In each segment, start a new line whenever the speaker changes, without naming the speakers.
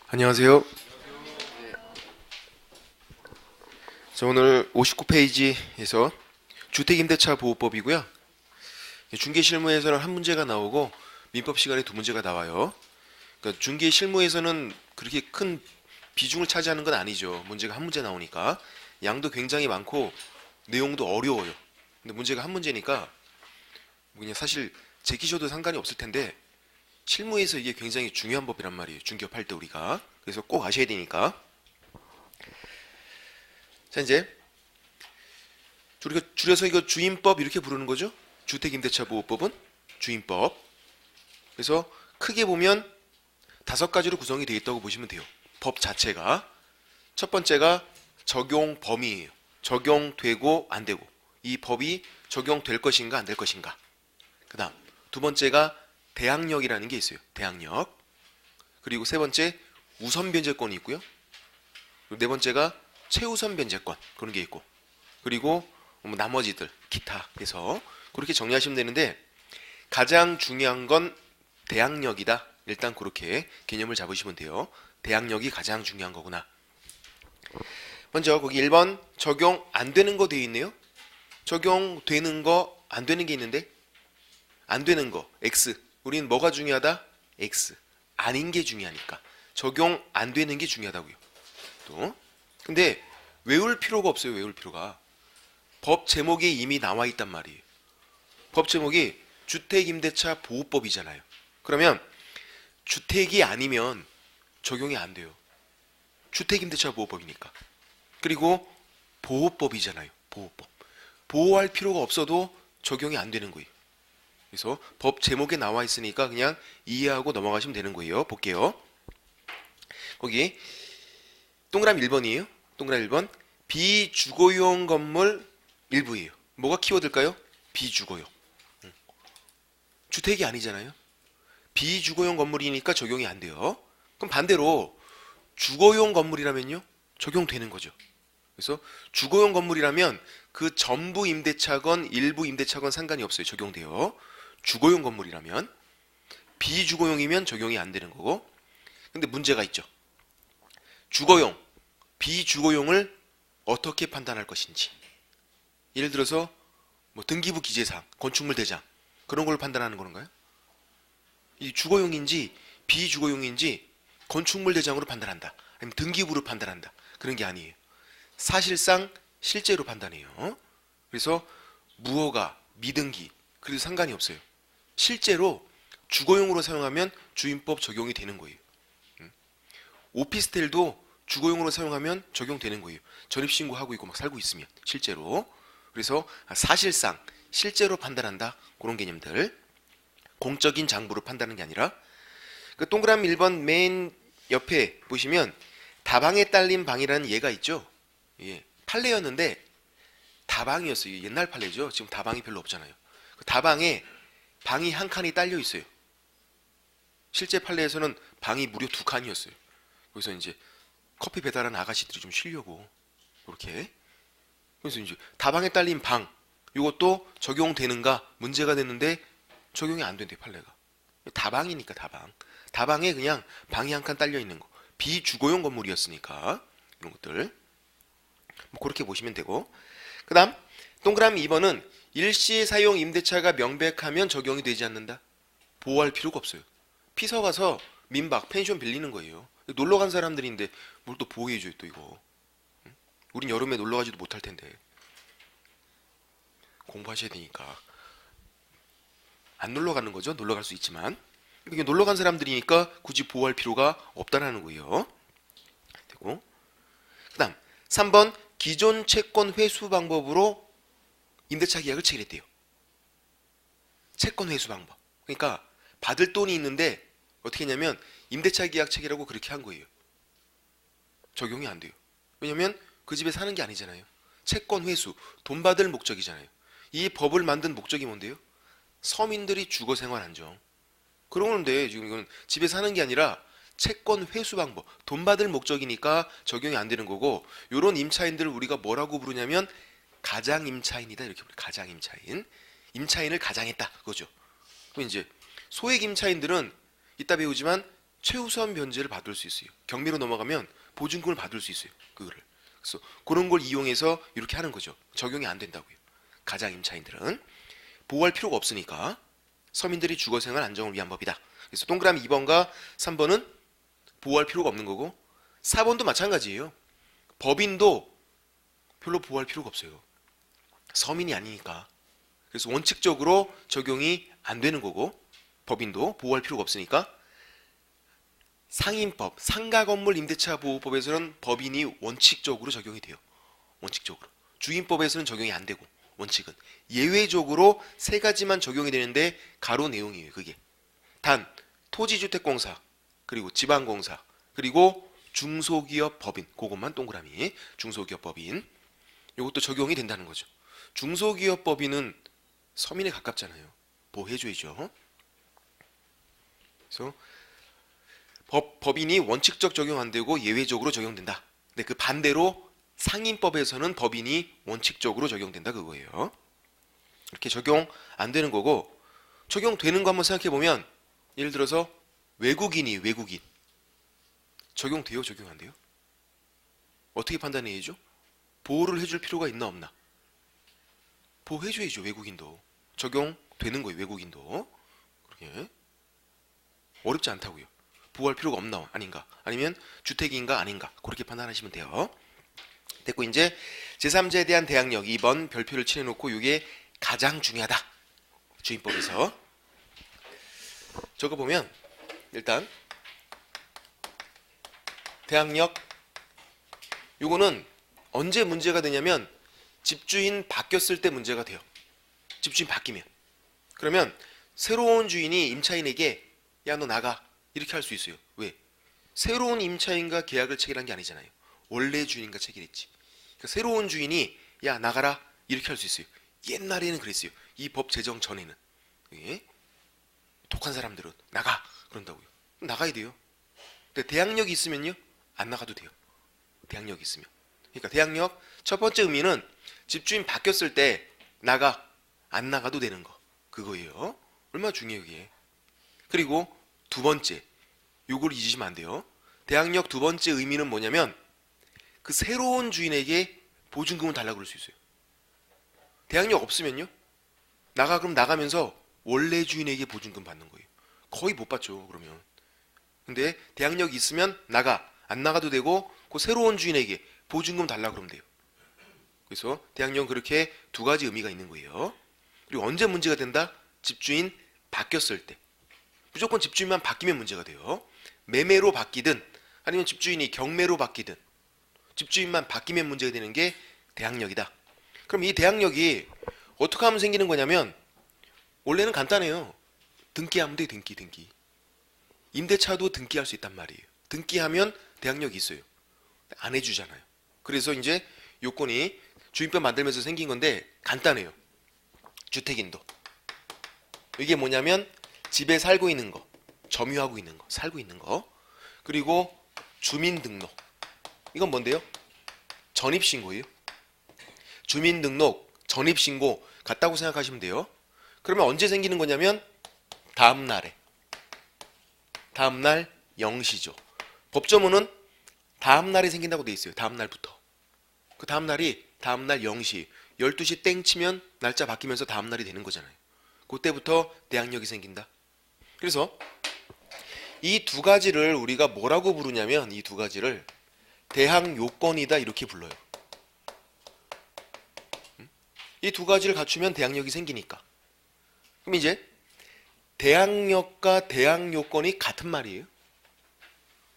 안녕하세요. 자, 오늘 59페이지에서 주택임대차 보호법이고요. 중개실무에서는 한 문제가 나오고 민법 시간에 두 문제가 나와요. 그러니까 중개실무에서는 그렇게 큰 비중을 차지하는 건 아니죠. 문제가 한 문제 나오니까 양도 굉장히 많고 내용도 어려워요. 근데 문제가 한 문제니까 그냥 사실 제끼셔도 상관이 없을 텐데 실무에서 이게 굉장히 중요한 법이란 말이에요. 중개업할 때 우리가. 그래서 꼭 아셔야 되니까. 자, 이제 우리가 줄여서 이거 주임법 이렇게 부르는 거죠. 주택임대차보호법은 주임법. 그래서 크게 보면 다섯 가지로 구성이 되어 있다고 보시면 돼요. 법 자체가. 첫 번째가 적용 범위예요. 적용되고 안 되고. 이 법이 적용될 것인가 안 될 것인가. 그 다음 두 번째가 대항력이라는 게 있어요. 대항력. 그리고 세 번째 우선 변제권이 있고요. 그리고 네 번째가 최우선 변제권 그런 게 있고, 그리고 나머지들 기타 해서 그렇게 정리하시면 되는데 가장 중요한 건 대항력이다. 일단 그렇게 개념을 잡으시면 돼요. 대항력이 가장 중요한 거구나. 먼저 거기 1번 적용 안 되는 거 되어 있네요. 적용되는 거 안 되는 게 있는데 안 되는 거 X. 우리는 뭐가 중요하다? X. 아닌 게 중요하니까 적용 안 되는 게 중요하다고요. 또 근데 외울 필요가 없어요. 외울 필요가. 법 제목이 이미 나와 있단 말이에요. 법 제목이 주택임대차 보호법이잖아요. 그러면 주택이 아니면 적용이 안 돼요. 주택임대차 보호법이니까. 그리고 보호법이잖아요. 보호법. 보호할 필요가 없어도 적용이 안 되는 거예요. 그래서 법 제목에 나와 있으니까 그냥 이해하고 넘어가시면 되는 거예요. 볼게요. 거기 동그라미 1번이에요. 동그라미 1번. 비주거용 건물 일부예요. 뭐가 키워드일까요? 비주거용. 주택이 아니잖아요. 비주거용 건물이니까 적용이 안 돼요. 그럼 반대로 주거용 건물이라면요? 적용되는 거죠. 그래서 주거용 건물이라면 그 전부 임대차건 일부 임대차건 상관이 없어요. 적용돼요. 주거용 건물이라면. 비주거용이면 적용이 안 되는 거고. 근데 문제가 있죠. 주거용, 비주거용을 어떻게 판단할 것인지. 예를 들어서 뭐 등기부 기재상, 건축물 대장 그런 걸 판단하는 건가요? 이 주거용인지 비주거용인지 건축물 대장으로 판단한다. 아니면 등기부로 판단한다. 그런 게 아니에요. 사실상 실제로 판단해요. 그래서 무허가, 미등기 그래도 상관이 없어요. 실제로 주거용으로 사용하면 주임법 적용이 되는 거예요. 오피스텔도 주거용으로 사용하면 적용되는 거예요. 전입신고하고 있고 막 살고 있으면 실제로. 그래서 사실상 실제로 판단한다. 그런 개념들. 공적인 장부로 판단하는 게 아니라. 그 동그라미 1번 맨 옆에 보시면 다방에 딸린 방이라는 예가 있죠. 예, 판례였는데 다방이었어요. 옛날 판례죠. 지금 다방이 별로 없잖아요. 그 다방에 방이 한 칸이 딸려 있어요. 실제 판례에서는 방이 무려 두 칸이었어요. 그래서 이제 커피 배달하는 아가씨들이 좀 쉬려고 그렇게. 그래서 이제 다방에 딸린 방 이것도 적용되는가 문제가 됐는데 적용이 안 된대 판례가. 다방이니까 다방. 다방에 그냥 방이 한 칸 딸려 있는 거. 비주거용 건물이었으니까 이런 것들 뭐 그렇게 보시면 되고. 그다음 동그라미 2번은 일시 사용 임대차가 명백하면 적용이 되지 않는다. 보호할 필요가 없어요. 피서 가서 민박 펜션 빌리는 거예요. 놀러 간 사람들인데 뭘 또 보호해줘요 또 이거. 우린 여름에 놀러 가지도 못할 텐데 공부하셔야 되니까 안 놀러 가는 거죠. 놀러 갈 수 있지만 이게 놀러 간 사람들이니까 굳이 보호할 필요가 없다라는 거예요. 되고 그다음 3번 기존 채권 회수 방법으로 임대차 계약을 체결했대요. 채권 회수 방법. 그러니까 받을 돈이 있는데 어떻게 했냐면 임대차 계약 체결하고 그렇게 한 거예요. 적용이 안 돼요. 왜냐면 그 집에 사는 게 아니잖아요. 채권 회수, 돈 받을 목적이잖아요. 이 법을 만든 목적이 뭔데요? 서민들이 주거 생활 안정. 그러는데 지금 이건 집에 사는 게 아니라 채권 회수 방법, 돈 받을 목적이니까 적용이 안 되는 거고, 요런 임차인들을 우리가 뭐라고 부르냐면 가장 임차인이다 이렇게 부르요. 가장 임차인. 임차인을 가장했다 그거죠. 그럼 이제 소액 임차인들은 이따 배우지만 최우수한 변제를 받을 수 있어요. 경매로 넘어가면 보증금을 받을 수 있어요. 그거를. 그래서 그런 걸 이용해서 이렇게 하는 거죠. 적용이 안 된다고요. 가장 임차인들은 보호할 필요가 없으니까 서민들이 주거생활 안정을 위한 법이다. 그래서 동그라미 2번과 3번은 보호할 필요가 없는 거고 4번도 마찬가지예요. 법인도 별로 보호할 필요가 없어요. 서민이 아니니까. 그래서 원칙적으로 적용이 안 되는 거고 법인도 보호할 필요가 없으니까 상임법, 상가건물 임대차 보호법에서는 법인이 원칙적으로 적용이 돼요. 원칙적으로. 주임법에서는 적용이 안 되고 원칙은 예외적으로 세 가지만 적용이 되는데 가로 내용이에요. 그게 단 토지주택공사 그리고 지방공사 그리고 중소기업법인 그것만 동그라미 중소기업법인 이것도 적용이 된다는 거죠. 중소기업법인은 서민에 가깝잖아요. 보호해줘야죠. 그래서 법인이 원칙적 적용 안 되고 예외적으로 적용된다. 근데 그 반대로 상임법에서는 법인이 원칙적으로 적용된다 그거예요. 이렇게 적용 안 되는 거고 적용되는 거 한번 생각해 보면 예를 들어서 외국인 적용돼요? 적용 안 돼요? 어떻게 판단해야죠? 보호를 해줄 필요가 있나 없나? 보호해줘야죠. 외국인도 적용되는 거예요. 외국인도 그렇게 어렵지 않다고요. 보호할 필요가 없나 아닌가 아니면 주택인가 아닌가 그렇게 판단하시면 돼요. 됐고 이제 제3자에 대한 대항력 2번 별표를 칠해놓고 이게 가장 중요하다. 주임법에서 적어보면 일단 대항력 요거는 언제 문제가 되냐면 집주인 바뀌었을 때 문제가 돼요. 집주인 바뀌면 그러면 새로운 주인이 임차인에게 야 너 나가 이렇게 할 수 있어요. 왜? 새로운 임차인과 계약을 체결한 게 아니잖아요. 원래 주인과 체결했지. 그러니까 새로운 주인이 야 나가라 이렇게 할 수 있어요. 옛날에는 그랬어요. 이 법 제정 전에는. 예? 독한 사람들은 나가 그런다고요. 나가야 돼요. 근데 대항력이 있으면요 안 나가도 돼요. 대항력이 있으면. 그러니까 대항력 첫 번째 의미는 집주인 바뀌었을 때 나가 안 나가도 되는 거 그거예요. 얼마나 중요해요 이게. 그리고 두 번째 요걸 잊으시면 안 돼요. 대항력 두 번째 의미는 뭐냐면 그 새로운 주인에게 보증금을 달라고 그럴 수 있어요. 대항력 없으면요 나가 그럼 나가면서 원래 주인에게 보증금 받는 거예요. 거의 못 받죠 그러면. 근데 대항력이 있으면 나가 안 나가도 되고 그 새로운 주인에게 보증금 달라고 그러면 돼요. 그래서 대항력은 그렇게 두 가지 의미가 있는 거예요. 그리고 언제 문제가 된다? 집주인 바뀌었을 때. 무조건 집주인만 바뀌면 문제가 돼요. 매매로 바뀌든 아니면 집주인이 경매로 바뀌든 집주인만 바뀌면 문제가 되는 게 대항력이다. 그럼 이 대항력이 어떻게 하면 생기는 거냐면 원래는 간단해요. 등기하면 돼. 등기. 임대차도 등기할 수 있단 말이에요. 등기하면 대항력이 있어요. 안 해주잖아요. 그래서 이제 요건이 주임법 만들면서 생긴 건데 간단해요. 주택인도. 이게 뭐냐면 집에 살고 있는 거, 점유하고 있는 거, 살고 있는 거. 그리고 주민등록. 이건 뭔데요? 전입신고예요. 주민등록, 전입신고 같다고 생각하시면 돼요. 그러면 언제 생기는 거냐면 다음날에. 다음날 0시죠. 법조문은 다음날에 생긴다고 돼 있어요. 다음날부터. 그 다음날이 다음날 0시 12시 땡 치면 날짜 바뀌면서 다음날이 되는 거잖아요. 그때부터 대항력이 생긴다. 그래서 이 두 가지를 우리가 뭐라고 부르냐면 이 두 가지를 대항요건이다 이렇게 불러요. 이 두 가지를 갖추면 대항력이 생기니까. 그럼 이제 대항력과 대항요건이 같은 말이에요.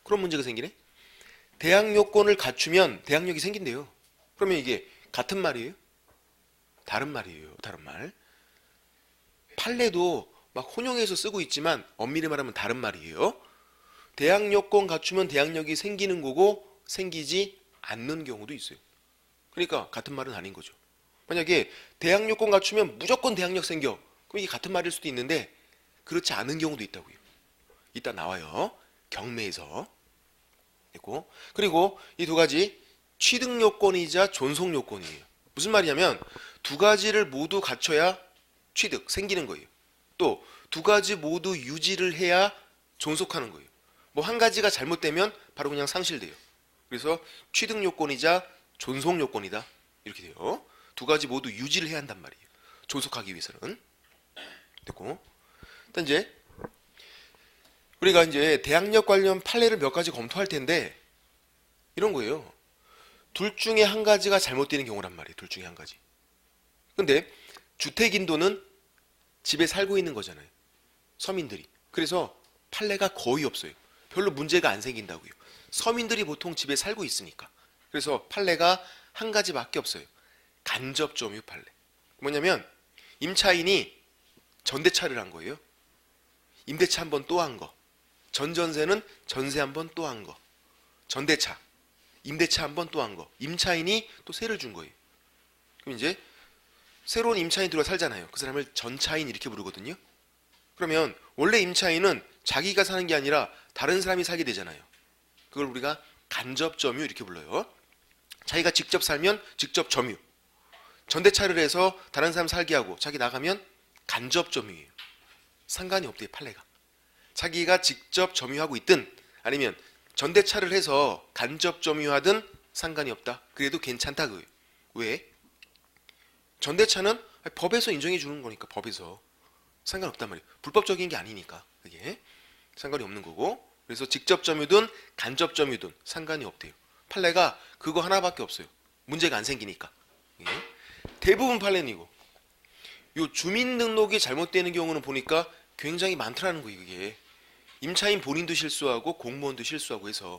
그런 문제가 생기네. 대항요건을 갖추면 대항력이 생긴대요. 그러면 이게 같은 말이에요? 다른 말이에요. 다른 말. 판례도 막 혼용해서 쓰고 있지만 엄밀히 말하면 다른 말이에요. 대항요건 갖추면 대항력이 생기는 거고 생기지 않는 경우도 있어요. 그러니까 같은 말은 아닌 거죠. 만약에 대항요건 갖추면 무조건 대항력 생겨. 그럼 이게 같은 말일 수도 있는데 그렇지 않은 경우도 있다고요. 이따 나와요. 경매에서. 됐고. 그리고 이 두 가지 취득요건이자 존속요건이에요. 무슨 말이냐면 두 가지를 모두 갖춰야 취득, 생기는 거예요. 또 두 가지 모두 유지를 해야 존속하는 거예요. 뭐 한 가지가 잘못되면 바로 그냥 상실돼요. 그래서 취득 요건이자 존속 요건이다. 이렇게 돼요. 두 가지 모두 유지를 해야 한단 말이에요. 존속하기 위해서는. 됐고. 일단 이제 우리가 이제 대항력 관련 판례를 몇 가지 검토할 텐데 이런 거예요. 둘 중에 한 가지가 잘못되는 경우란 말이에요. 둘 중에 한 가지. 근데 주택인도는 집에 살고 있는 거잖아요. 서민들이. 그래서 판례가 거의 없어요. 별로 문제가 안 생긴다고요. 서민들이 보통 집에 살고 있으니까. 그래서 판례가 한 가지밖에 없어요. 간접점유 판례. 뭐냐면 임차인이 전대차를 한 거예요. 임대차 한 번 또 한 거. 전전세는 전세 한 번 또 한 거. 전대차. 임대차 한 번 또 한 거. 임차인이 또 세를 준 거예요. 그럼 이제 새로운 임차인 들어와 살잖아요. 그 사람을 전차인 이렇게 부르거든요. 그러면 원래 임차인은 자기가 사는 게 아니라 다른 사람이 살게 되잖아요. 그걸 우리가 간접점유 이렇게 불러요. 자기가 직접 살면 직접 점유. 전대차를 해서 다른 사람 살게 하고 자기 나가면 간접점유예요. 상관이 없대요. 판례가. 자기가 직접 점유하고 있든 아니면 전대차를 해서 간접점유하든 상관이 없다. 그래도 괜찮다 그거예요. 왜? 전대차는 법에서 인정해 주는 거니까 법에서 상관없단 말이에요. 불법적인 게 아니니까 그게 상관이 없는 거고. 그래서 직접 점유든 간접 점유든 상관이 없대요. 판례가 그거 하나밖에 없어요. 문제가 안 생기니까. 예. 대부분 판례는 요 주민등록이 잘못되는 경우는 보니까 굉장히 많더라는 거예요. 이게 임차인 본인도 실수하고 공무원도 실수하고 해서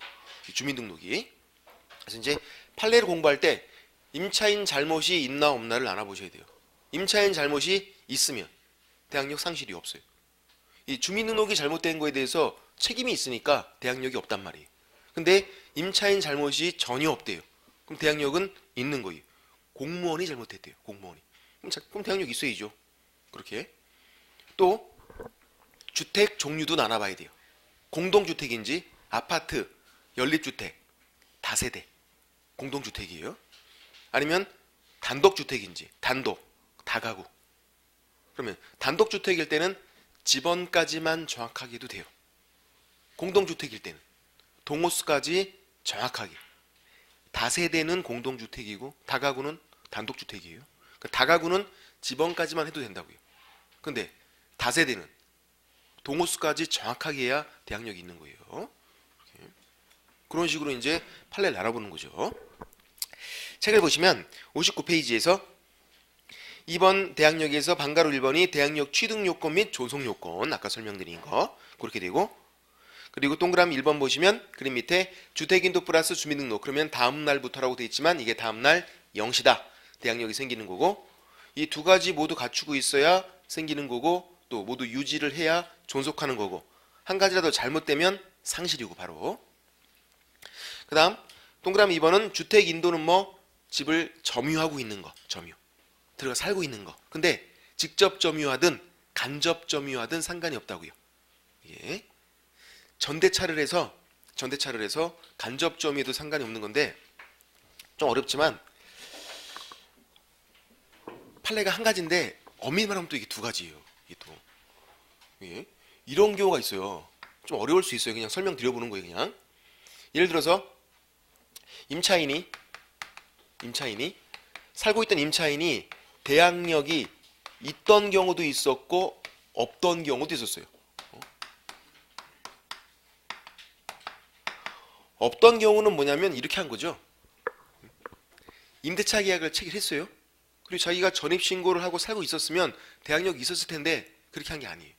주민등록이. 그래서 이제 판례를 공부할 때 임차인 잘못이 있나 없나를 알아보셔야 돼요. 임차인 잘못이 있으면 대항력 상실이 없어요. 이 주민등록이 잘못된 거에 대해서 책임이 있으니까 대항력이 없단 말이에요. 근데 임차인 잘못이 전혀 없대요. 그럼 대항력은 있는 거예요. 공무원이 잘못했대요. 공무원이. 그럼 대항력 있어야죠. 그렇게. 또 주택 종류도 나눠봐야 돼요. 공동주택인지 아파트, 연립주택, 다세대, 공동주택이에요. 아니면 단독주택인지 단독, 다가구. 그러면 단독주택일 때는 집원까지만 정확하게 해도 돼요. 공동주택일 때는 동호수까지 정확하게. 다세대는 공동주택이고 다가구는 단독주택이에요. 그러니까 다가구는 집원까지만 해도 된다고요. 근데 다세대는 동호수까지 정확하게 해야 대항력이 있는 거예요. 이렇게. 그런 식으로 이제 판례를 알아보는 거죠. 책을 보시면 59페이지에서 2번 대항력에서 방가로 1번이 대항력 취득 요건 및 존속 요건 아까 설명드린 거 그렇게 되고, 그리고 동그라미 1번 보시면 그림 밑에 주택인도 플러스 주민등록 그러면 다음 날부터라고 되어 있지만 이게 다음 날 0시다. 대항력이 생기는 거고, 이 두 가지 모두 갖추고 있어야 생기는 거고 또 모두 유지를 해야 존속하는 거고, 한 가지라도 잘못되면 상실이고 바로. 그 다음 동그라미 2번은 주택인도는 뭐 집을 점유하고 있는 거, 점유. 들어가 살고 있는 거. 근데 직접 점유하든 간접 점유하든 상관이 없다고요. 예. 전대차를 해서 간접 점유에도 상관이 없는 건데 좀 어렵지만 판례가 한 가지인데 엄밀히 말하면 또 이게 두 가지예요. 이게 또. 예. 이런 경우가 있어요. 좀 어려울 수 있어요. 그냥 설명드려보는 거예요. 그냥. 예를 들어서 임차인이 살고 있던 임차인이 대항력이 있던 경우도 있었고 없던 경우도 있었어요. 없던 경우는 뭐냐면 이렇게 한 거죠. 임대차 계약을 체결했어요. 그리고 자기가 전입신고를 하고 살고 있었으면 대항력이 있었을 텐데 그렇게 한 게 아니에요.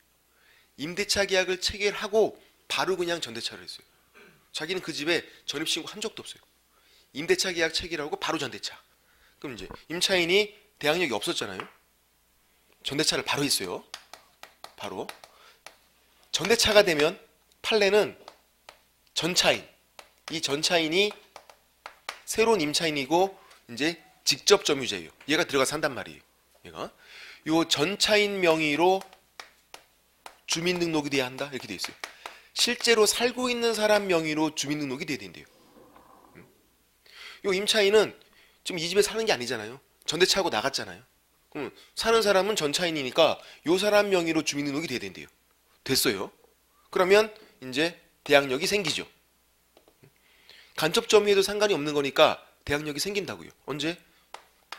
임대차 계약을 체결하고 바로 그냥 전대차를 했어요. 자기는 그 집에 전입신고 한 적도 없어요. 임대차 계약 체결하고 바로 전대차. 그럼 이제 임차인이 대항력이 없었잖아요. 전대차를 바로 했어요. 바로. 전대차가 되면 판례는 전차인. 이 전차인이 새로운 임차인이고 이제 직접 점유자예요. 얘가 들어가 산단 말이에요. 얘가. 요 전차인 명의로 주민등록이 돼야 한다. 이렇게 돼 있어요. 실제로 살고 있는 사람 명의로 주민등록이 돼야 된대요. 요 임차인은 지금 이 집에 사는 게 아니잖아요. 전대차하고 나갔잖아요. 그럼 사는 사람은 전차인이니까 요 사람 명의로 주민등록이 돼야 된대요. 됐어요. 그러면 이제 대항력이 생기죠. 간접 점유에도 상관이 없는 거니까 대항력이 생긴다고요. 언제?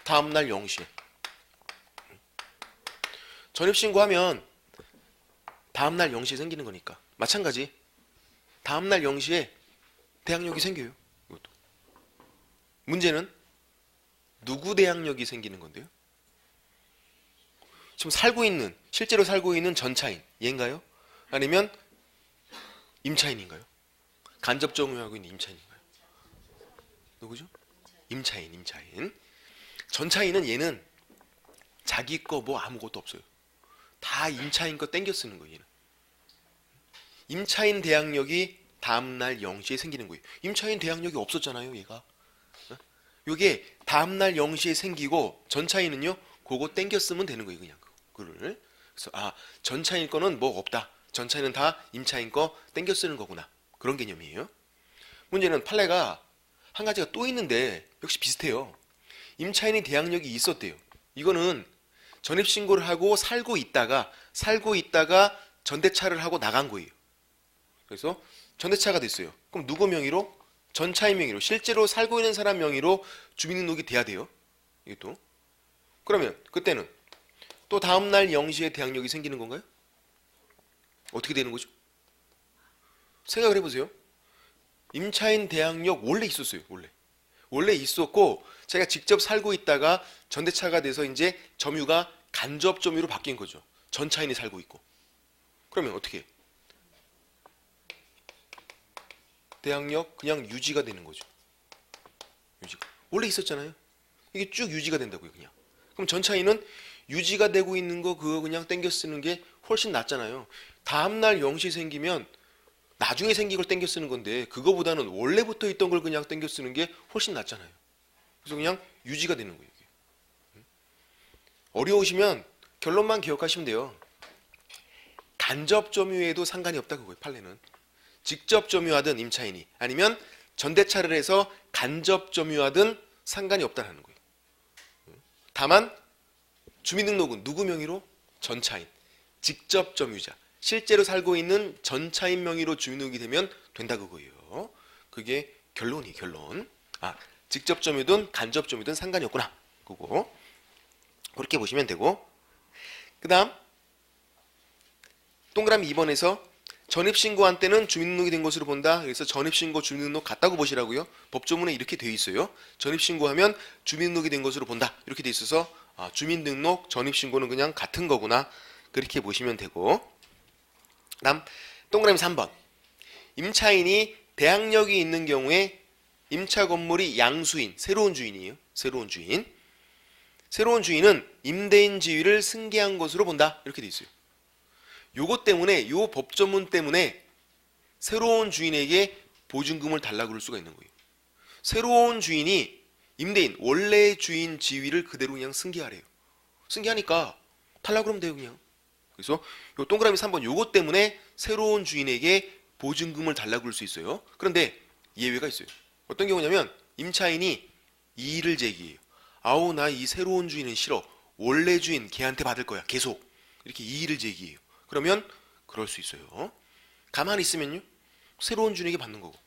다음날 0시에. 전입신고하면 다음날 0시에 생기는 거니까 마찬가지 다음날 0시에 대항력이 생겨요. 이것도. 문제는 누구 대항력이 생기는 건데요? 지금 실제로 살고 있는 전차인 얘인가요? 아니면 임차인인가요? 간접 점유하고 있는 임차인인가요? 누구죠? 임차인. 전차인은 얘는 자기 거 뭐 아무것도 없어요. 다 임차인 거 땡겨 쓰는 거예요. 얘는. 임차인 대항력이 다음날 0시에 생기는 거예요. 임차인 대항력이 없었잖아요. 얘가. 요게 다음날 0시에 생기고 전차인은요. 그거 땡겨 쓰면 되는 거예요. 그냥 그거를. 그래서 전차인 거는 뭐 없다. 전차인은 다 임차인 거 땡겨 쓰는 거구나. 그런 개념이에요. 문제는 판례가 한 가지가 또 있는데 역시 비슷해요. 임차인이 대항력이 있었대요. 이거는 전입신고를 하고 살고 있다가 전대차를 하고 나간 거예요. 그래서 전대차가 됐어요. 그럼 누구 명의로? 전차인 명의로, 실제로 살고 있는 사람 명의로 주민등록이 돼야 돼요. 이게 또. 그러면 그때는 또 다음날 0시에 대항력이 생기는 건가요? 어떻게 되는 거죠? 생각을 해보세요. 임차인 대항력 원래 있었어요. 원래 있었고 자기가 직접 살고 있다가 전대차가 돼서 이제 점유가 간접 점유로 바뀐 거죠. 전차인이 살고 있고. 그러면 어떻게 해요? 대항력 그냥 유지가 되는 거죠. 유지가. 원래 있었잖아요. 이게 쭉 유지가 된다고요. 그냥. 그럼 전차인은 유지가 되고 있는 거 그거 그냥 땡겨 쓰는 게 훨씬 낫잖아요. 다음날 0시 생기면 나중에 생긴 걸 땡겨 쓰는 건데 그거보다는 원래부터 있던 걸 그냥 땡겨 쓰는 게 훨씬 낫잖아요. 그래서 그냥 유지가 되는 거예요. 이게. 어려우시면 결론만 기억하시면 돼요. 간접 점유에도 상관이 없다 그거예요. 판례는. 직접 점유하든 임차인이 아니면 전대차를 해서 간접 점유하든 상관이 없다는 거예요. 다만 주민등록은 누구 명의로? 전차인. 직접 점유자. 실제로 살고 있는 전차인 명의로 주민등록이 되면 된다 그거예요. 그게 결론이에요. 결론. 직접 점유든 간접 점유든 상관이 없구나. 그거. 그렇게 보시면 되고 그 다음 동그라미 2번에서 전입신고한 때는 주민등록이 된 것으로 본다. 그래서 전입신고 주민등록 같다고 보시라고요. 법조문에 이렇게 되어 있어요. 전입신고하면 주민등록이 된 것으로 본다. 이렇게 되어 있어서 주민등록, 전입신고는 그냥 같은 거구나. 그렇게 보시면 되고 다음 동그라미 3번 임차인이 대항력이 있는 경우에 임차 건물이 양수인, 새로운 주인이에요. 새로운 주인은 임대인 지위를 승계한 것으로 본다. 이렇게 되어 있어요. 요것 때문에 요 법조문 때문에 새로운 주인에게 보증금을 달라고 그럴 수가 있는 거예요. 새로운 주인이 임대인 원래 주인 지위를 그대로 그냥 승계하래요. 승계하니까 달라고 그러면 돼요. 그냥. 그래서 요 동그라미 3번 요것 때문에 새로운 주인에게 보증금을 달라고 그럴 수 있어요. 그런데 예외가 있어요. 어떤 경우냐면 임차인이 이의를 제기해요. 나 이 새로운 주인은 싫어. 원래 주인 걔한테 받을 거야. 계속. 이렇게 이의를 제기해요. 그러면 그럴 수 있어요. 가만히 있으면요. 새로운 주인에게 받는 거고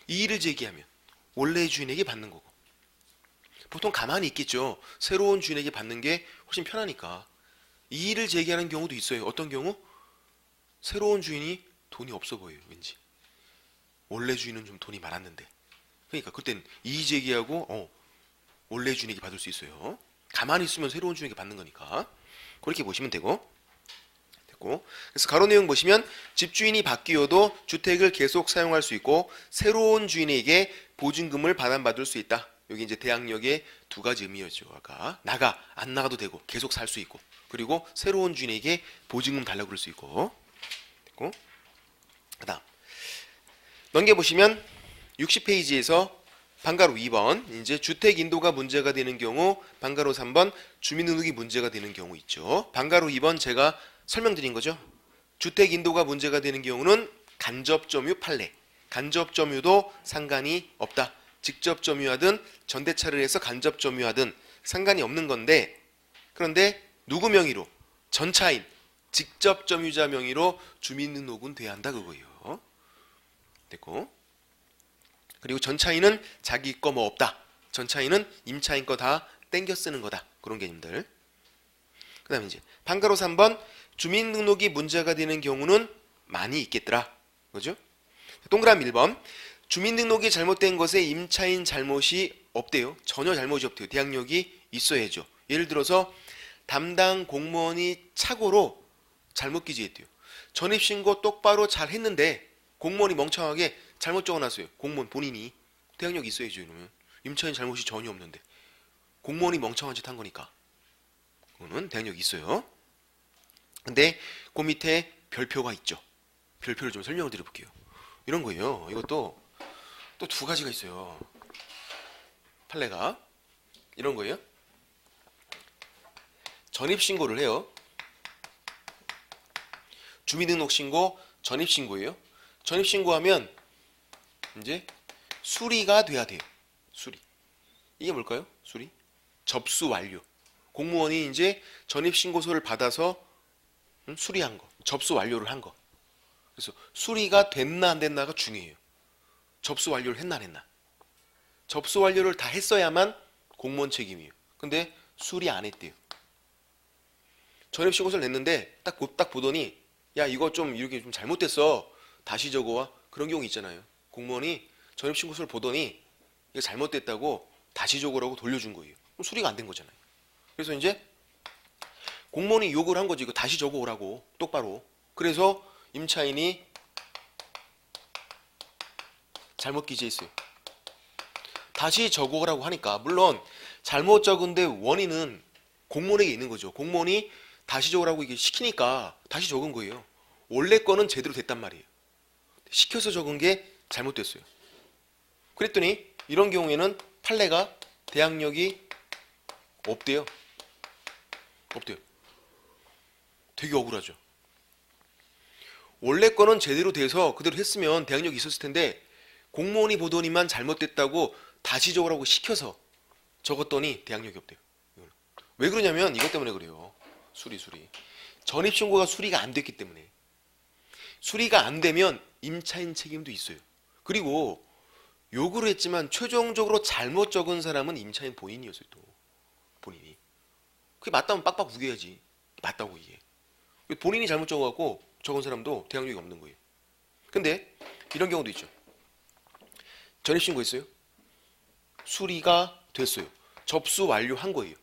이의를 제기하면 원래 주인에게 받는 거고 보통 가만히 있겠죠. 새로운 주인에게 받는 게 훨씬 편하니까 이의를 제기하는 경우도 있어요. 어떤 경우? 새로운 주인이 돈이 없어 보여요. 왠지 원래 주인은 좀 돈이 많았는데 그러니까 그땐 이의 제기하고 원래 주인에게 받을 수 있어요. 가만히 있으면 새로운 주인에게 받는 거니까 그렇게 보시면 되고 그래서 가로 내용 보시면 집주인이 바뀌어도 주택을 계속 사용할 수 있고 새로운 주인에게 보증금을 반환받을 수 있다. 여기 이제 대항력의 두 가지 의미였죠. 아까 안 나가도 되고 계속 살 수 있고 그리고 새로운 주인에게 보증금 달라고 그럴 수 있고 됐고 그다음 넘겨보시면 60페이지에서 방가로 2번 이제 주택 인도가 문제가 되는 경우 방가로 3번 주민등록이 문제가 되는 경우 있죠. 방가로 2번 제가 설명드린 거죠. 주택 인도가 문제가 되는 경우는 간접 점유 판례. 간접 점유도 상관이 없다. 직접 점유하든 전대차를 해서 간접 점유하든 상관이 없는 건데 그런데 누구 명의로? 전차인, 직접 점유자 명의로 주민등록은 돼야 한다 그거예요. 됐고. 그리고 전차인은 자기 거 뭐 없다. 전차인은 임차인 거 다 땡겨 쓰는 거다. 그런 개념들. 그 다음에 이제 방가로 3번 주민등록이 문제가 되는 경우는 많이 있겠더라. 그죠? 동그라미 1번 주민등록이 잘못된 것에 임차인 잘못이 없대요. 전혀 잘못이 없대요. 대항력이 있어야죠. 예를 들어서 담당 공무원이 착오로 잘못 기재했대요. 전입신고 똑바로 잘 했는데 공무원이 멍청하게 잘못 적어놨어요. 공무원 본인이. 대항력이 있어야죠. 이러면 임차인 잘못이 전혀 없는데 공무원이 멍청한 짓 한 거니까 그거는 대항력이 있어요. 근데 그 밑에 별표가 있죠. 별표를 좀 설명을 드려볼게요. 이런 거예요. 이것도 또 두 가지가 있어요. 판례가 이런 거예요. 전입신고를 해요. 주민등록신고, 전입신고예요. 전입신고하면 이제 수리가 돼야 돼요. 수리. 이게 뭘까요? 수리. 접수 완료. 공무원이 이제 전입신고서를 받아서 수리한 거. 접수 완료를 한 거. 그래서 수리가 됐나 안 됐나가 중요해요. 접수 완료를 했나 안 했나. 접수 완료를 다 했어야만 공무원 책임이에요. 근데 수리 안 했대요. 전입신고서를 냈는데 딱 보더니 야 이거 좀 이렇게 좀 잘못됐어. 다시 적어와. 그런 경우 있잖아요. 공무원이 전입신고서를 보더니 이거 잘못됐다고 다시 적으라고 돌려준 거예요. 그럼 수리가 안 된 거잖아요. 그래서 이제 공무원이 욕을 한 거지. 이거 다시 적어오라고 똑바로. 그래서 임차인이 잘못 기재했어요. 다시 적어오라고 하니까 물론 잘못 적은데 원인은 공무원에게 있는 거죠. 공무원이 다시 적으라고 이게 시키니까 다시 적은 거예요. 원래 거는 제대로 됐단 말이에요. 시켜서 적은 게 잘못됐어요. 그랬더니 이런 경우에는 판례가 대항력이 없대요. 없대요. 되게 억울하죠. 원래 거는 제대로 돼서 그대로 했으면 대항력이 있었을 텐데 공무원이 보더니만 잘못됐다고 다시 적으라고 시켜서 적었더니 대항력이 없대요. 왜 그러냐면 이것 때문에 그래요. 수리. 전입신고가 수리가 안 됐기 때문에. 수리가 안 되면 임차인 책임도 있어요. 그리고 요구를 했지만 최종적으로 잘못 적은 사람은 임차인 본인이었어요. 또 본인이. 그게 맞다면 빡빡 우겨야지. 맞다고 이게. 본인이 잘못 적어갖고 적은 사람도 대항력이 없는 거예요. 근데 이런 경우도 있죠. 전입신고했어요. 수리가 됐어요. 접수 완료한 거예요.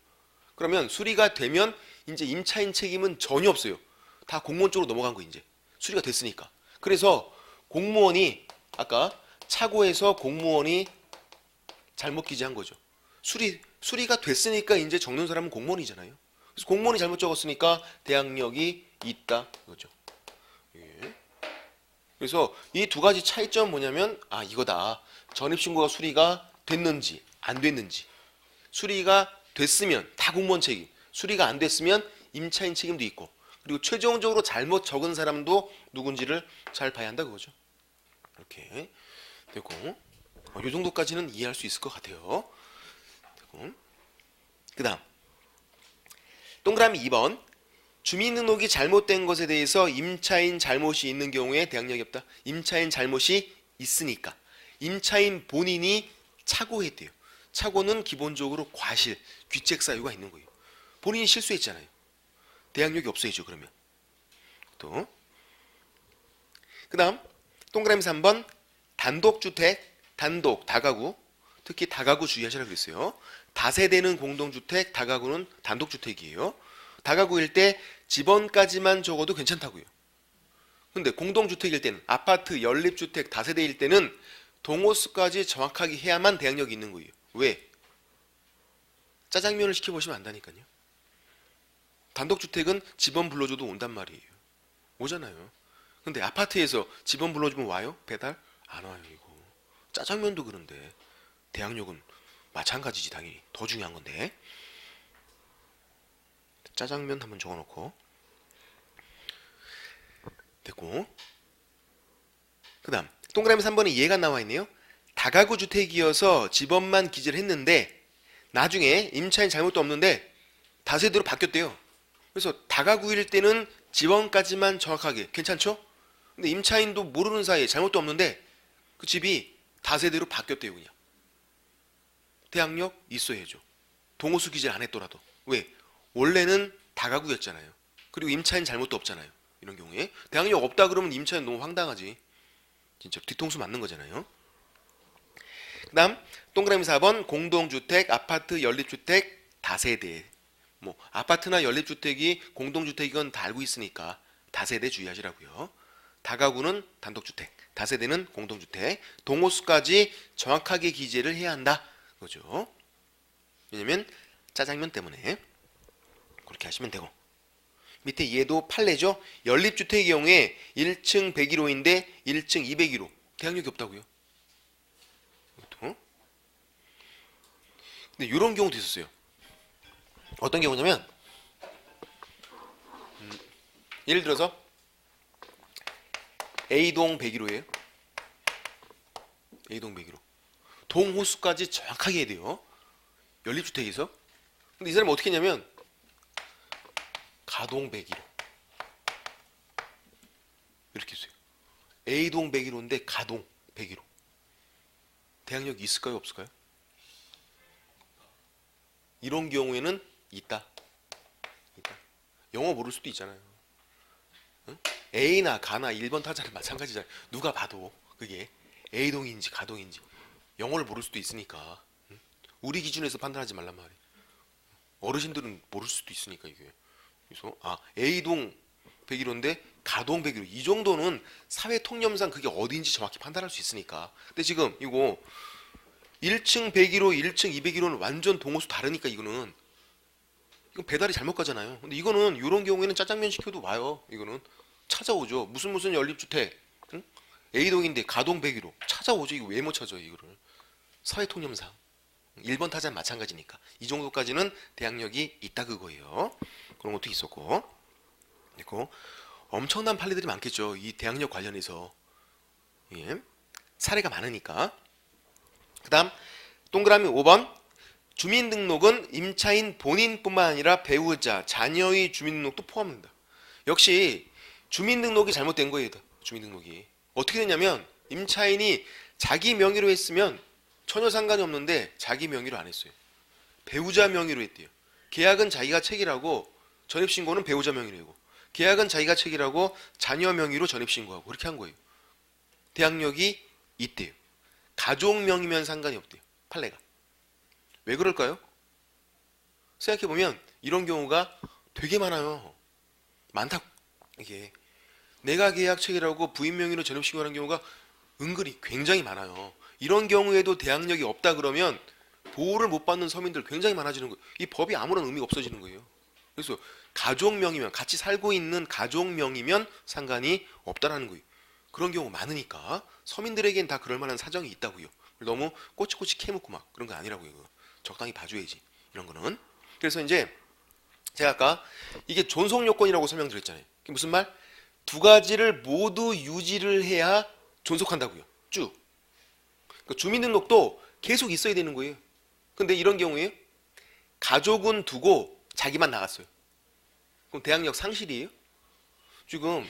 그러면 수리가 되면 이제 임차인 책임은 전혀 없어요. 다 공무원 쪽으로 넘어간 거예요. 이제 수리가 됐으니까. 그래서 공무원이 아까 착오해서 공무원이 잘못 기재한 거죠. 수리가 됐으니까 이제 적는 사람은 공무원이잖아요. 그래서 공무원이 잘못 적었으니까 대항력이 있다 이거죠. 예. 그래서 이 두 가지 차이점은 뭐냐면 이거다. 전입신고가 수리가 됐는지 안 됐는지. 수리가 됐으면 다 공무원 책임. 수리가 안 됐으면 임차인 책임도 있고. 그리고 최종적으로 잘못 적은 사람도 누군지를 잘 봐야 한다 그거죠. 이렇게 됐고 이 정도까지는 이해할 수 있을 것 같아요. 됐고 그 다음 동그라미 2번 주민등록이 잘못된 것에 대해서 임차인 잘못이 있는 경우에 대항력이 없다. 임차인 잘못이 있으니까 임차인 본인이 착오했대요. 착오는 기본적으로 과실, 귀책 사유가 있는 거예요. 본인이 실수했잖아요. 대항력이 없어야죠. 그러면 또 그 다음 동그라미 3번 단독주택, 단독, 다가구 특히 다가구 주의하시라고 그랬어요. 다세대는 공동주택, 다가구는 단독주택이에요. 다가구일 때 집원까지만 적어도 괜찮다고요. 근데 공동주택일 때는 아파트, 연립주택, 다세대일 때는 동호수까지 정확하게 해야만 대항력이 있는 거예요. 왜? 짜장면을 시켜보시면 안다니까요. 단독주택은 집원 불러줘도 온단 말이에요. 오잖아요. 근데 아파트에서 집원 불러주면 와요? 배달? 안 와요 이거. 짜장면도 그런데 대항력은 마찬가지지 당연히. 더 중요한 건데. 짜장면 한번 적어놓고 됐고 그 다음 동그라미 3번에 이해가 나와있네요. 다가구 주택이어서 집원만 기재를 했는데 나중에 임차인 잘못도 없는데 다세대로 바뀌었대요. 그래서 다가구일 때는 집원까지만 정확하게 괜찮죠? 근데 임차인도 모르는 사이에 잘못도 없는데 그 집이 다세대로 바뀌었대요. 그냥 대항력 있어야죠. 동호수 기재를 안 했더라도. 왜? 원래는 다가구였잖아요. 그리고 임차인 잘못도 없잖아요. 이런 경우에 대항력 없다 그러면 임차인 너무 황당하지. 진짜 뒤통수 맞는 거잖아요. 그 다음 동그라미 4번 공동주택, 아파트, 연립주택, 다세대. 뭐 아파트나 연립주택이 공동주택이건 다 알고 있으니까 다세대 주의하시라고요. 다가구는 단독주택, 다세대는 공동주택, 동호수까지 정확하게 기재를 해야 한다. 그거죠. 왜냐면 짜장면 때문에. 그렇게 하시면 되고. 밑에 얘도 판례죠. 연립주택의 경우에 1층 101호인데 1층 201호. 대항력이 없다고요. 이것도. 근데 이런 경우도 있었어요. 어떤 경우냐면 예를 들어서 A동 101호예요. A동 101호. 동호수까지 정확하게 해야 돼요. 연립주택에서. 근데 이 사람이 어떻게 했냐면 가동 101호 이렇게 했어요. A동 101호인데 가동 101호. 대항력이 있을까요? 없을까요? 이런 경우에는 있다. 영어 모를 수도 있잖아요. 응? A나 가나 1번 타자는 마찬가지잖아요. 누가 봐도 그게 A동인지 가동인지 영어를 모를 수도 있으니까. 응? 우리 기준에서 판단하지 말란 말이에요. 어르신들은 모를 수도 있으니까 이게. 그래서 A동 101호인데 가동 101호 이 정도는 사회 통념상 그게 어디인지 정확히 판단할 수 있으니까. 근데 지금 이거 1층 101호, 1층 201호는 완전 동호수 다르니까 이건 배달이 잘못 가잖아요. 근데 이거는 이런 경우에는 짜장면 시켜도 와요. 이거는 찾아오죠. 무슨 연립주택, 응? A동인데 가동 101호 찾아오죠. 이거 왜 못 찾아요 이거를? 사회 통념상 1번 타자는 마찬가지니까 이 정도까지는 대항력이 있다 그거예요. 그런 것도 있었고, 그리고 엄청난 판례들이 많겠죠. 이 대항력 관련해서. 예. 사례가 많으니까. 그 다음 동그라미 5번 주민등록은 임차인 본인뿐만 아니라 배우자, 자녀의 주민등록도 포함합니다. 역시 주민등록이 잘못된 거예요. 주민등록이 어떻게 되냐면 임차인이 자기 명의로 했으면 전혀 상관이 없는데 자기 명의로 안 했어요. 배우자 명의로 했대요. 계약은 자기가 체결하고 전입신고는 배우자 명의로 하고, 계약은 자기가 체결하고 자녀 명의로 전입신고하고 그렇게 한 거예요. 대항력이 있대요. 가족 명의면 상관이 없대요. 판례가. 왜 그럴까요? 생각해보면 이런 경우가 되게 많아요. 많다. 이게 내가 계약 체결하고 부인 명의로 전입신고하는 경우가 은근히 굉장히 많아요. 이런 경우에도 대항력이 없다 그러면 보호를 못 받는 서민들 굉장히 많아지는 거예요. 이 법이 아무런 의미가 없어지는 거예요. 그래서 가족 명의면, 같이 살고 있는 가족 명의면 상관이 없다라는 거예요. 그런 경우 많으니까 서민들에겐 다 그럴 만한 사정이 있다고요. 너무 꼬치꼬치 캐묻고 막 그런 거 아니라고요. 적당히 봐줘야지 이런 거는. 그래서 이제 제가 아까 이게 존속 요건이라고 설명드렸잖아요. 그게 무슨 말? 두 가지를 모두 유지를 해야 존속한다고요. 쭉. 그러니까 주민등록도 계속 있어야 되는 거예요. 근데 이런 경우에 가족은 두고 자기만 나갔어요. 그럼 대항력 상실이에요? 지금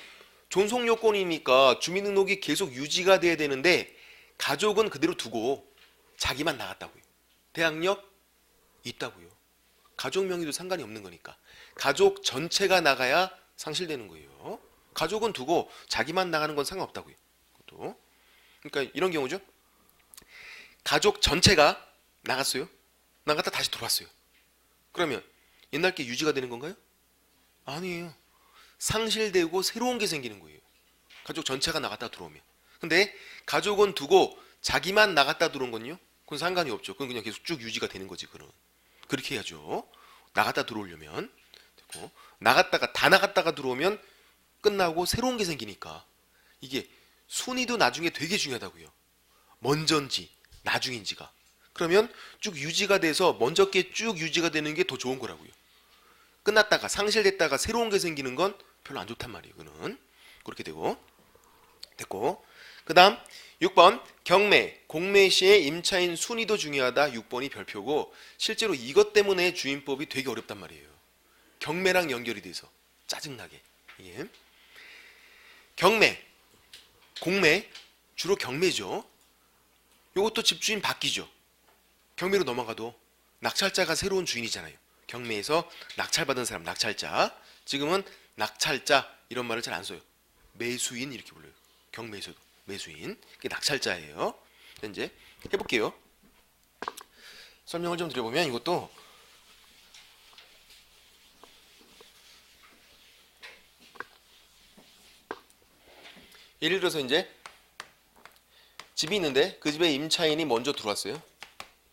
존속 요건이니까 주민등록이 계속 유지가 돼야 되는데 가족은 그대로 두고 자기만 나갔다고요. 대항력 있다고요. 가족 명의도 상관이 없는 거니까. 가족 전체가 나가야 상실되는 거예요. 가족은 두고 자기만 나가는 건 상관없다고요. 그것도. 그러니까 이런 경우죠. 가족 전체가 나갔어요. 나갔다 다시 들어왔어요. 그러면 옛날 게 유지가 되는 건가요? 아니에요. 상실되고 새로운 게 생기는 거예요. 가족 전체가 나갔다 들어오면. 근데 가족은 두고 자기만 나갔다 들어온 건요? 그건 상관이 없죠. 그건 그냥 계속 쭉 유지가 되는 거지. 그건. 그렇게 해야죠. 나갔다 들어오려면. 됐고. 다 나갔다가 들어오면 끝나고 새로운 게 생기니까. 이게 순위도 나중에 되게 중요하다고요. 먼저인지 나중인지가. 그러면 쭉 유지가 돼서 먼저 게 쭉 유지가 되는 게 더 좋은 거라고요. 끝났다가 상실됐다가 새로운 게 생기는 건 별로 안 좋단 말이에요. 그는 그렇게 되고 됐고. 그 다음 6번 경매, 공매 시에 임차인 순위도 중요하다. 6번이 별표고 실제로 이것 때문에 주임법이 되게 어렵단 말이에요. 경매랑 연결이 돼서 짜증나게. 예. 경매, 공매 주로 경매죠. 요것도 집주인 바뀌죠. 경매로 넘어가도 낙찰자가 새로운 주인이잖아요. 경매에서 낙찰받은 사람, 낙찰자. 지금은 낙찰자 이런 말을 잘 안 써요. 매수인 이렇게 불러요. 경매에서도 매수인. 그게 낙찰자예요. 이제 해볼게요. 설명을 좀 드려보면 이것도 예를 들어서 이제 집이 있는데 그 집에 임차인이 먼저 들어왔어요.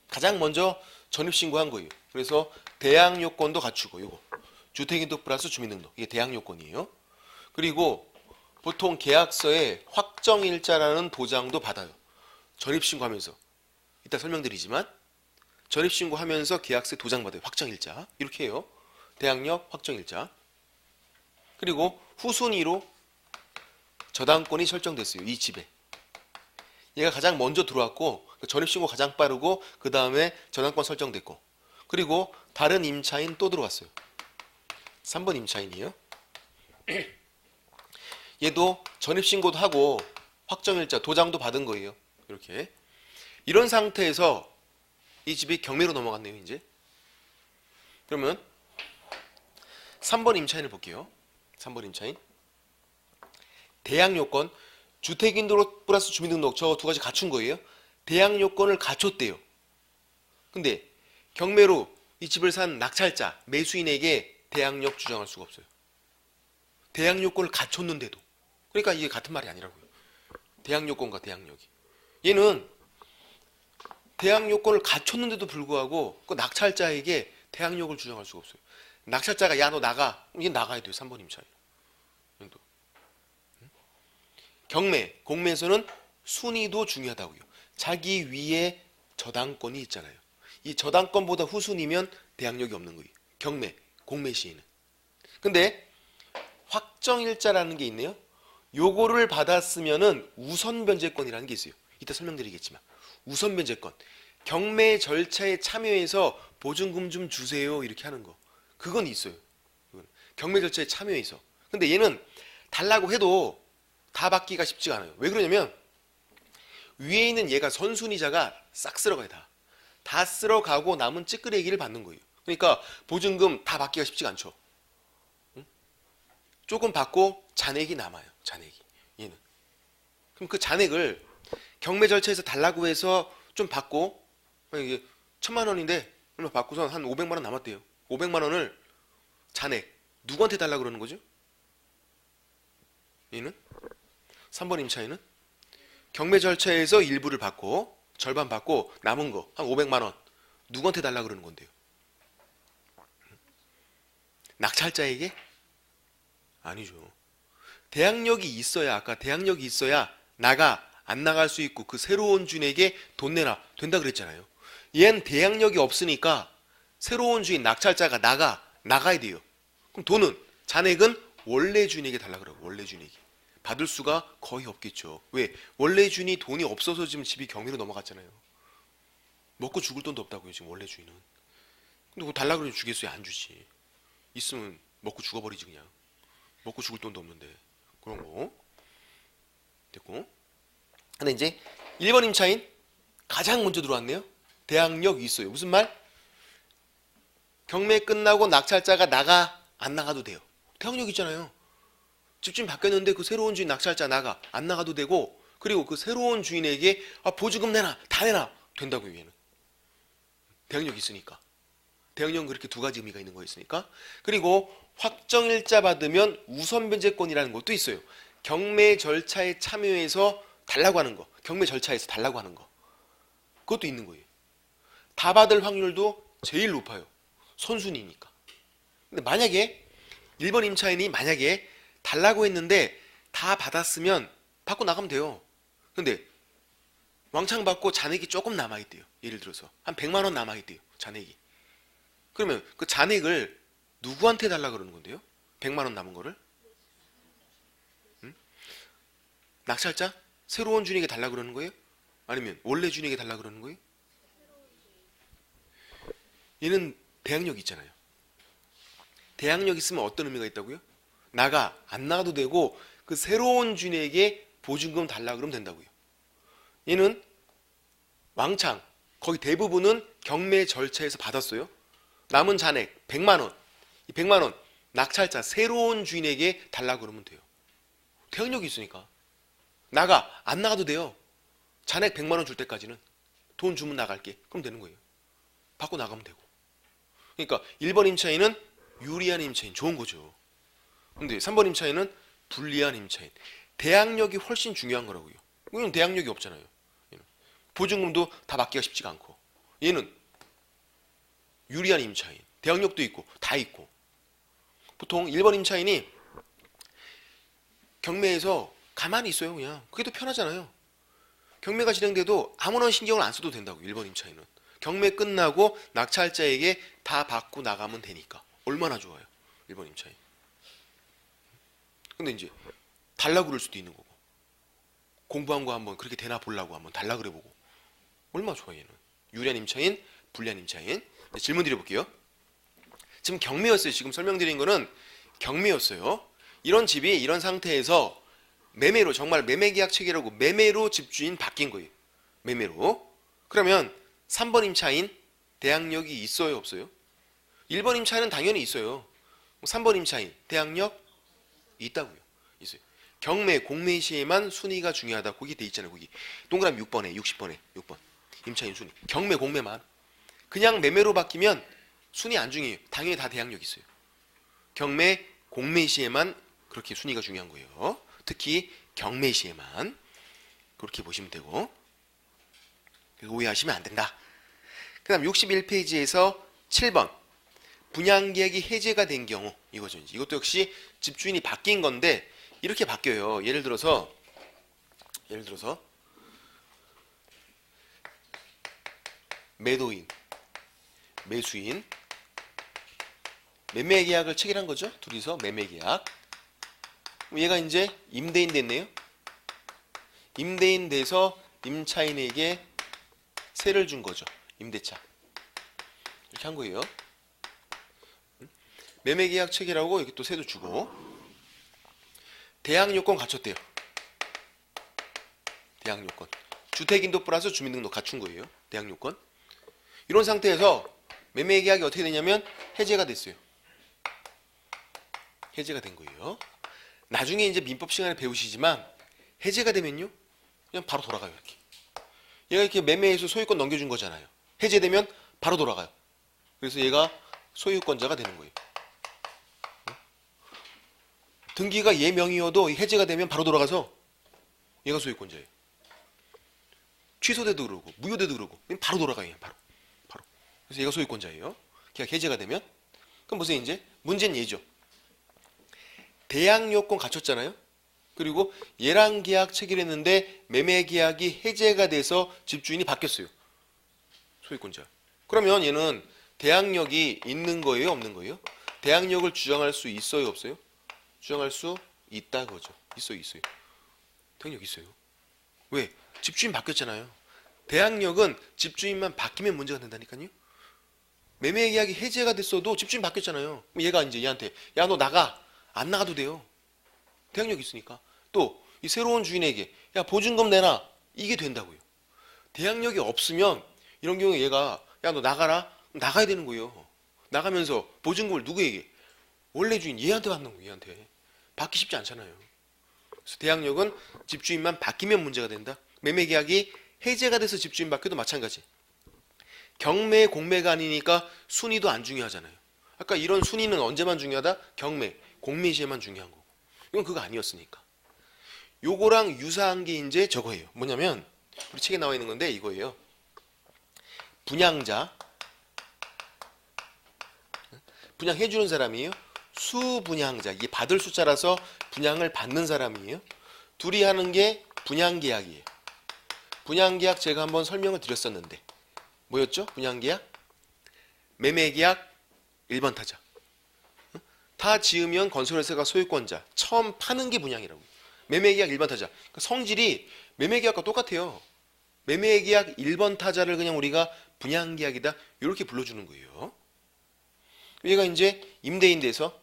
가장 먼저 전입신고한 거예요. 그래서 대항 요건도 갖추고 요거 주택인도 플러스 주민등록 이게 대항 요건이에요. 그리고 보통 계약서에 확정일자라는 도장도 받아요. 전입신고하면서 이따 설명드리지만 전입신고하면서 계약서에 도장 받아요. 확정일자 이렇게 해요. 대항력 확정일자. 그리고 후순위로 저당권이 설정됐어요. 이 집에 얘가 가장 먼저 들어왔고 전입신고 가장 빠르고 그 다음에 저당권 설정됐고 그리고 다른 임차인 또 들어왔어요. 3번 임차인이에요. 얘도 전입신고도 하고 확정일자 도장도 받은 거예요. 이렇게 이런 상태에서 이 집이 경매로 넘어갔네요. 이제 그러면 3번 임차인을 볼게요. 3번 임차인 대항 요건 주택인도 플러스 주민등록 저 두 가지 갖춘 거예요. 대항 요건을 갖췄대요. 근데 경매로 이 집을 산 낙찰자 매수인에게 대항력 주장할 수가 없어요. 대항 요건을 갖췄는데도 그러니까 이게 같은 말이 아니라고요. 대항 요건과 대항력이 얘는 대항 요건을 갖췄는데도 불구하고 그 낙찰자에게 대항력을 주장할 수가 없어요. 낙찰자가 야 너 나가 이게 나가야 돼요. 3번 임차인. 경매, 공매에서는 순위도 중요하다고요. 자기 위에 저당권이 있잖아요. 이 저당권보다 후순위면 대항력이 없는 거예요. 경매, 공매 시에는. 근데 확정일자라는 게 있네요. 요거를 받았으면은 우선 변제권이라는 게 있어요. 이따 설명드리겠지만 우선 변제권. 경매 절차에 참여해서 보증금 좀 주세요 이렇게 하는 거. 그건 있어요. 경매 절차에 참여해서. 근데 얘는 달라고 해도 다 받기가 쉽지가 않아요. 왜 그러냐면 위에 있는 얘가 선순위자가 싹 쓸어가요. 다 쓸어가고 남은 찌끄레기를 받는 거예요. 그러니까 보증금 다 받기가 쉽지가 않죠. 응? 조금 받고 잔액이 남아요. 잔액이 얘는. 그럼 그 잔액을 경매 절차에서 달라고 해서 좀 받고 이게 1,000만 원인데 얼마 받고선 한 500만 원 남았대요. 500만 원을 잔액 누구한테 달라고 그러는 거죠? 얘는 3번 임차인은 경매 절차에서 일부를 받고 절반 받고 남은 거 한 500만 원 누구한테 달라고 그러는 건데요? 낙찰자에게? 아니죠. 대항력이 있어야 아까 대항력이 있어야 나가 안 나갈 수 있고 그 새로운 주인에게 돈 내라 된다 그랬잖아요. 얘는 대항력이 없으니까 새로운 주인 낙찰자가 나가야 돼요. 그럼 돈은 잔액은 원래 주인에게 달라고 그러고 원래 주인에게 받을 수가 거의 없겠죠. 왜? 원래 주인이 돈이 없어서 지금 집이 경매로 넘어갔잖아요. 먹고 죽을 돈도 없다고요. 지금 원래 주인은. 근데 그거 달라고 그러면 주겠어요? 안 주지. 있으면 먹고 죽어버리지 그냥. 먹고 죽을 돈도 없는데 그런 거 됐고. 근데 이제 1번 임차인 가장 먼저 들어왔네요. 대항력 있어요. 무슨 말? 경매 끝나고 낙찰자가 나가 안 나가도 돼요. 대항력 있잖아요. 집주인 바뀌었는데 그 새로운 주인 낙찰자 나가 안 나가도 되고 그리고 그 새로운 주인에게 보증금 내놔 다 내놔 된다고요. 얘는 대항력이 있으니까. 대항력은 그렇게 두 가지 의미가 있는 거였으니까. 그리고 확정일자 받으면 우선 변제권이라는 것도 있어요. 경매 절차에 참여해서 달라고 하는 거. 경매 절차에서 달라고 하는 거. 그것도 있는 거예요. 다 받을 확률도 제일 높아요. 선순위니까. 근데 만약에 1번 임차인이 만약에 달라고 했는데 다 받았으면 받고 나가면 돼요. 근데 왕창 받고 잔액이 조금 남아있대요. 예를 들어서 한 100만 원 남아있대요. 잔액이. 그러면 그 잔액을 누구한테 달라고 그러는 건데요? 100만 원 남은 거를? 응? 낙찰자? 새로운 주인에게 달라고 그러는 거예요? 아니면 원래 주인에게 달라고 그러는 거예요? 얘는 대항력이 있잖아요. 대항력 있으면 어떤 의미가 있다고요? 나가 안 나가도 되고 그 새로운 주인에게 보증금 달라 그러면 된다고요. 얘는 왕창 거의 대부분은 경매 절차에서 받았어요. 남은 잔액 100만 원. 이 100만 원 낙찰자 새로운 주인에게 달라고 그러면 돼요. 대항력이 있으니까. 안 나가도 돼요. 잔액 100만 원 줄 때까지는 돈 주면 나갈게. 그럼 되는 거예요. 받고 나가면 되고. 그러니까 1번 임차인은 유리한 임차인, 좋은 거죠. 근데 3번 임차인은 불리한 임차인. 대항력이 훨씬 중요한 거라고요. 이건 대항력이 없잖아요. 얘는. 보증금도 다 받기가 쉽지가 않고. 얘는 유리한 임차인, 대항력도 있고 다 있고. 보통 1번 임차인이 경매에서 가만히 있어요. 그냥 그게 더 편하잖아요. 경매가 진행돼도 아무런 신경을 안 써도 된다고. 1번 임차인은 경매 끝나고 낙찰자에게 다 받고 나가면 되니까 얼마나 좋아요. 1번 임차인. 근데 이제 달라고 그럴 수도 있는 거고, 공부한 거 한번 그렇게 되나 보려고 한번 달라 그래 보고. 얼마나 좋아 얘는. 유리한 임차인, 불리한 임차인. 네, 질문 드려볼게요. 지금 경매였어요. 지금 설명드린 거는 경매였어요. 이런 집이 이런 상태에서 매매로, 정말 매매계약 체결하고 매매로 집주인 바뀐 거예요. 매매로. 그러면 3번 임차인 대항력이 있어요, 없어요? 1번 임차인은 당연히 있어요. 3번 임차인 대항력 있다고요. 있어요. 경매, 공매 시에만 순위가 중요하다. 거기 돼 있잖아요. 거기 동그라미 6번에 60번에 6번 임차인 순위. 경매, 공매만. 그냥 매매로 바뀌면 순위 안 중요해요. 당연히 다 대항력 있어요. 경매, 공매 시에만 그렇게 순위가 중요한 거예요. 특히 경매 시에만 그렇게 보시면 되고, 오해하시면 안 된다. 그 다음 61페이지에서 7번 분양계약이 해제가 된 경우, 이거죠. 이것도 역시 집주인이 바뀐 건데 이렇게 바뀌어요. 예를 들어서 매도인, 매수인 매매계약을 체결한 거죠. 둘이서 매매계약. 얘가 이제 임대인 됐네요. 임대인 돼서 임차인에게 세를 준 거죠. 임대차. 이렇게 한 거예요. 매매계약 체결하고 여기 또 세도 주고. 대항요건 갖췄대요. 대항요건. 주택인도 플러스 주민등록 갖춘 거예요. 대항요건. 이런 상태에서 매매계약이 어떻게 되냐면 해제가 됐어요. 해제가 된 거예요. 나중에 이제 민법 시간에 배우시지만 해제가 되면요 그냥 바로 돌아가요. 이렇게. 얘가 이렇게 매매해서 소유권 넘겨준 거잖아요. 해제되면 바로 돌아가요. 그래서 얘가 소유권자가 되는 거예요. 등기가 얘 명의여도 해제가 되면 바로 돌아가서 얘가 소유권자예요. 취소돼도 그러고 무효돼도 그러고 바로 돌아가요. 바로. 그래서 얘가 소유권자예요. 계약 해제가 되면. 그럼 보세요. 이제 문제는 얘죠. 대항요건 갖췄잖아요. 그리고 얘랑 계약 체결했는데 매매계약이 해제가 돼서 집주인이 바뀌었어요. 소유권자. 그러면 얘는 대항력이 있는 거예요, 없는 거예요? 대항력을 주장할 수 있어요, 없어요? 주장할 수 있다 그거죠. 있어요. 대항력 있어요. 왜? 집주인 바뀌었잖아요. 대항력은 집주인만 바뀌면 문제가 된다니까요. 매매계약이 해제가 됐어도 집주인 바뀌었잖아요. 얘가 이제 얘한테 야 너 나가. 안 나가도 돼요. 대항력이 있으니까. 또 이 새로운 주인에게 야 보증금 내놔. 이게 된다고요. 대항력이 없으면 이런 경우에 얘가 야 너 나가라. 나가야 되는 거예요. 나가면서 보증금을 누구에게? 원래 주인 얘한테 받는 거예요. 얘한테. 받기 쉽지 않잖아요. 그래서 대항력은 집주인만 바뀌면 문제가 된다. 매매계약이 해제가 돼서 집주인 바뀌어도 마찬가지. 경매, 공매가 아니니까 순위도 안 중요하잖아요. 아까 이런 순위는 언제만 중요하다? 경매, 공매 시에만 중요한 거고. 이건 그거 아니었으니까. 요거랑 유사한 게 이제 저거예요. 뭐냐면 우리 책에 나와 있는 건데 이거예요. 분양자, 분양해주는 사람이에요. 수분양자, 이게 받을 숫자라서 분양을 받는 사람이에요. 둘이 하는 게 분양계약이에요. 분양계약 제가 한번 설명을 드렸었는데 뭐였죠? 분양계약? 매매계약 1번 타자. 다 지으면 건설회사가 소유권자. 처음 파는 게 분양이라고. 매매계약 1번 타자. 그러니까 성질이 매매계약과 똑같아요. 매매계약 1번 타자를 그냥 우리가 분양계약이다 이렇게 불러주는 거예요. 얘가 이제 임대인 돼서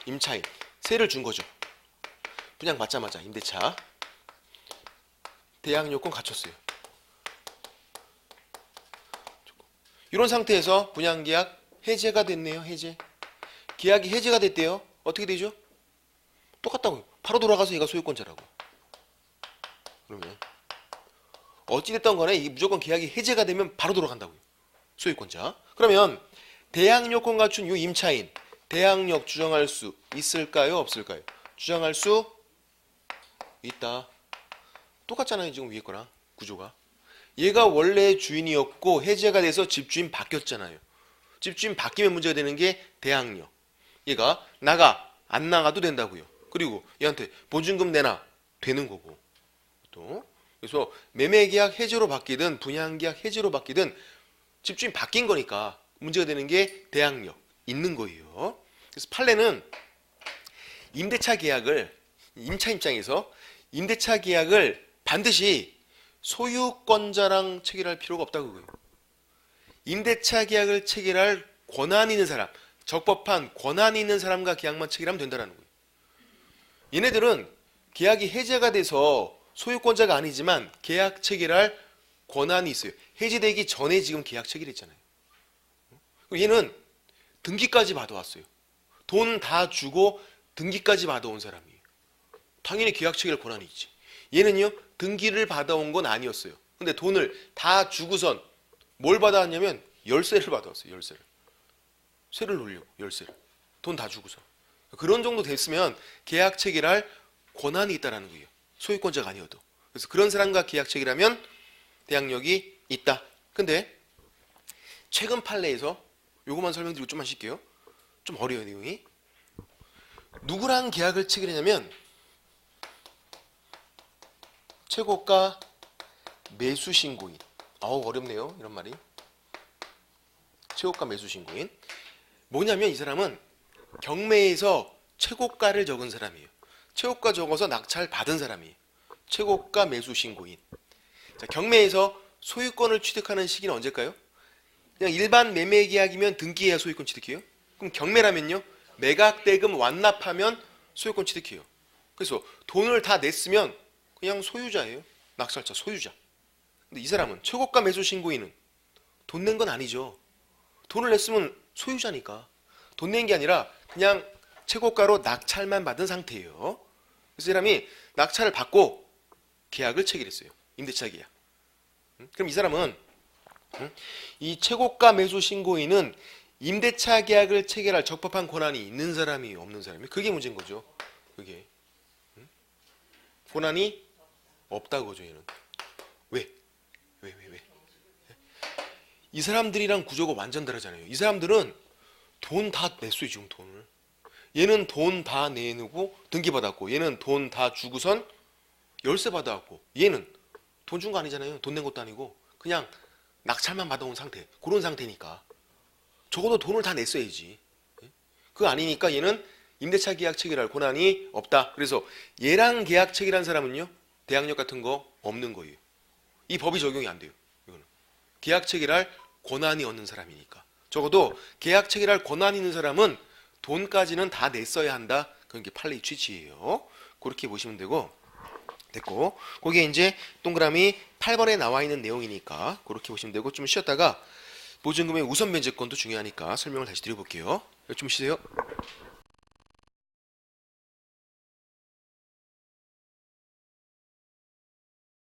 임차인 세를 준 거죠. 분양 받자마자 임대차. 대항 요건 갖췄어요. 이런 상태에서 분양계약 해제가 됐네요. 해제. 계약이 해제가 됐대요. 어떻게 되죠? 똑같다고요. 바로 돌아가서 얘가 소유권자라고. 그러면 어찌됐든 간에 이 무조건 계약이 해제가 되면 바로 돌아간다고요. 소유권자. 그러면 대항 요건 갖춘 이 임차인 대항력 주장할 수 있을까요? 없을까요? 주장할 수 있다. 똑같잖아요. 지금 위에 거랑 구조가. 얘가 원래 주인이었고 해제가 돼서 집주인 바뀌었잖아요. 집주인 바뀌면 문제가 되는 게 대항력. 얘가 나가 안 나가도 된다고요. 그리고 얘한테 보증금 내놔 되는 거고. 또 그래서 매매계약 해제로 바뀌든 분양계약 해제로 바뀌든 집주인 바뀐 거니까 문제가 되는 게 대항력 있는 거예요. 그래서 판례는 임대차 계약을 임차 입장에서 임대차 계약을 반드시 소유권자랑 체결할 필요가 없다고 그거예요. 임대차 계약을 체결할 권한이 있는 사람, 적법한 권한이 있는 사람과 계약만 체결하면 된다는 거예요. 얘네들은 계약이 해제가 돼서 소유권자가 아니지만 계약 체결할 권한이 있어요. 해제되기 전에 지금 계약 체결했잖아요. 얘는 등기까지 받아왔어요. 돈 다 주고 등기까지 받아온 사람이에요. 당연히 계약 체결 권한이 있지. 얘는요 등기를 받아온 건 아니었어요. 근데 돈을 다 주고선 뭘 받아왔냐면 열쇠를 받아왔어요. 열쇠를. 세를 놓으려고 열쇠를. 돈 다 주고서. 그런 정도 됐으면 계약 체결할 권한이 있다라는 거예요. 소유권자가 아니어도. 그래서 그런 사람과 계약 체결하면 대항력이 있다. 근데 최근 판례에서 요것만 설명드리고 좀만 쉴게요. 좀 어려워요 내용이. 누구랑 계약을 체결했냐면 최고가 매수 신고인. 아우 어렵네요 이런 말이. 최고가 매수 신고인. 뭐냐면 이 사람은 경매에서 최고가를 적은 사람이에요. 최고가 적어서 낙찰 받은 사람이에요. 최고가 매수 신고인. 자, 경매에서 소유권을 취득하는 시기는 언제일까요? 그냥 일반 매매 계약이면 등기해야 소유권 취득해요. 그럼 경매라면요 매각대금 완납하면 소유권 취득해요. 그래서 돈을 다 냈으면 그냥 소유자예요. 낙찰자 소유자. 근데 이 사람은 최고가 매수 신고인은 돈 낸 건 아니죠. 돈을 냈으면 소유자니까. 돈 낸 게 아니라 그냥 최고가로 낙찰만 받은 상태예요. 그래서 이 사람이 낙찰을 받고 계약을 체결했어요. 임대차 계약. 그럼 이 사람은 이 최고가 매수 신고인은 임대차 계약을 체결할 적법한 권한이 있는 사람이 없는 사람이 그게 문제인 거죠. 그게 권한이 없다고 죠 얘는. 왜? 이 사람들이랑 구조가 완전 다르잖아요. 이 사람들은 돈 다 냈어요 지금 돈을. 얘는 돈 다 내놓고 등기 받았고 얘는 돈 다 주고선 열쇠 받아왔고 얘는 돈 준 거 아니잖아요. 돈 낸 것도 아니고 그냥 낙찰만 받아온 상태. 그런 상태니까 적어도 돈을 다 냈어야지. 그거 아니니까 얘는 임대차 계약 체결할 권한이 없다. 그래서 얘랑 계약 체결한 사람은요 대항력 같은 거 없는 거예요. 이 법이 적용이 안 돼요. 이거는 계약 체결할 권한이 없는 사람이니까. 적어도 계약 체결할 권한이 있는 사람은 돈까지는 다 냈어야 한다. 그런 게 판례의 취지예요. 그렇게 보시면 되고 됐고 거기에 이제 동그라미 8번에 나와 있는 내용이니까 그렇게 보시면 되고 좀 쉬었다가 보증금의 우선 변제권도 중요하니까 설명을 다시 드려볼게요. 좀 쉬세요.